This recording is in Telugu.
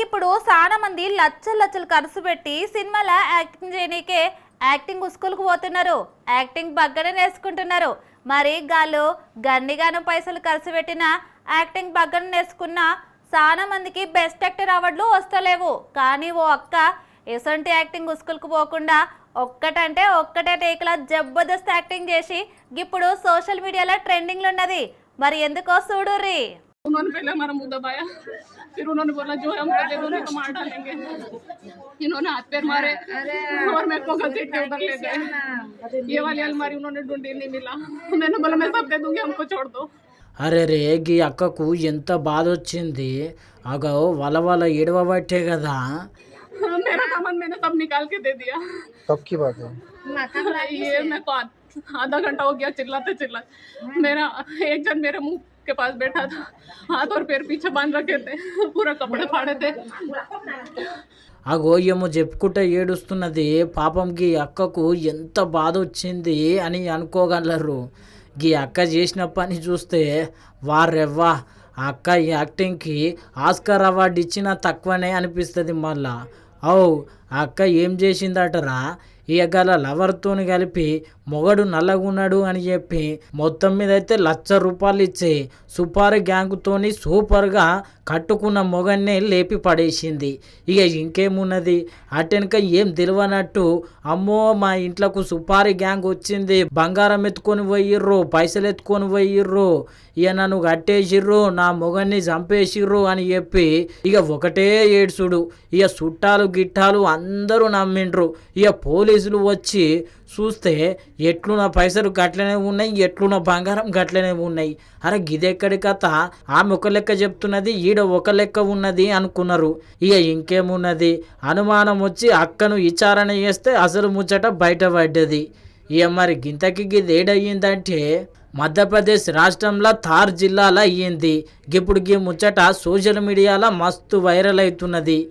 ఇప్పుడు చాలా మంది లచ్చలు ఖర్చు పెట్టి సినిమాల యాక్టింగ్ చేయనీకే యాక్టింగ్ స్కూల్కి పోతున్నారు, యాక్టింగ్ బగ్గనే నేర్చుకుంటున్నారు. మరి గాళ్ళు గన్నిగాను పైసలు ఖర్చు పెట్టిన యాక్టింగ్ బగ్గన నేర్చుకున్న చాలా మందికి బెస్ట్ యాక్టర్ అవార్డులు వస్తలేవు. కానీ ఓ అక్క ఎసొంటి యాక్టింగ్ స్కూల్కి పోకుండా ఒక్కటే టేకుల జబర్దస్త్ యాక్టింగ్ చేసి ఇప్పుడు సోషల్ మీడియాలో ట్రెండింగ్లో ఉన్నది. మరి ఎందుకో చూడుర్రి. उन्होंने पहले हमारा मुंह दबाया, फिर उन्होंने बोला जो हम कर दे तो मार डालेंगे। इन्होंने हाथ पैर मारे और मेरे को घसीट के उधर ले गए। ये वाली अलमारी उन्होंने ढूंढी, नहीं मिला। मैंने बोला मैं सब दे दूंगी, हमको छोड़ दो। అరే రే గీ అక్కకు ఎంత బాధ వచ్చింది. అగో వాళ్ళ ఏడవబట్టే కదా. मेरा सामान मैंने सब निकाल के दे दिया। कब की बात है? ये मेरे को आधा घंटा हो गया चिल्लाते। मेरा एक जन मेरे मुंह के पास बैठा था, हाथ और पैर पीछे बांध रखे थे, पूरा कपड़े फाड़े थे। అగో ఏమో చెప్పుకుంటే ఏడుస్తున్నది. పాపం గీ అక్కకు ఎంత బాధ వచ్చింది అని అనుకోగలరు. గీ అక్క చేసిన పని చూస్తే వారెవ్వా, ఆ అక్క ఈ యాక్టింగ్కి ఆస్కార్ అవార్డు ఇచ్చినా తక్కువనే అనిపిస్తుంది. మళ్ళా ఆ అక్క ఏం చేసిందటరా, ఇయగల లవర్తోని కలిపి మొగడు నల్లగున్నాడు అని చెప్పి మొత్తం మీద అయితే ₹1,00,000 ఇచ్చి సుపారీ గ్యాంగ్తోని సూపర్గా కట్టుకున్న మొగన్నే లేపి పడేసింది. ఇక ఇంకేమున్నది, అటెనక ఏం తెలియనట్టు అమ్మో మా ఇంట్లోకి సుపారీ గ్యాంగ్ వచ్చింది, బంగారం ఎత్తుకొని పోయిర్రు, పైసలు ఎత్తుకొని పోయిర్రు, ఇక నన్ను కట్టేసిర్రు, నా మొగన్ని చంపేసిర్రు అని చెప్పి ఇక ఒకటే ఏడ్చుడు. ఇక చుట్టాలు గిట్టాలు అందరూ నమ్మిండ్రు. ఇక పోలీసులు వచ్చి చూస్తే ఎట్లున్న పైసలు గట్లనే ఉన్నాయి, ఎట్లున్న బంగారం గట్లనే ఉన్నాయి. అరే గిదెక్కడి కథ, ఆమె ఒక లెక్క చెప్తున్నది, ఈడ ఒక లెక్క ఉన్నది అనుకున్నారు. ఇక ఇంకేమున్నది, అనుమానం వచ్చి అక్కను విచారణ చేస్తే అసలు ముచ్చట బయటపడ్డది. ఇక మరి గింతకి గిదేడయ్యిందంటే మధ్యప్రదేశ్ రాష్ట్రంలో థార్ జిల్లాలో అయ్యింది. ఇప్పుడు గీ ముచ్చట సోషల్ మీడియాలో మస్తు వైరల్ అవుతున్నది.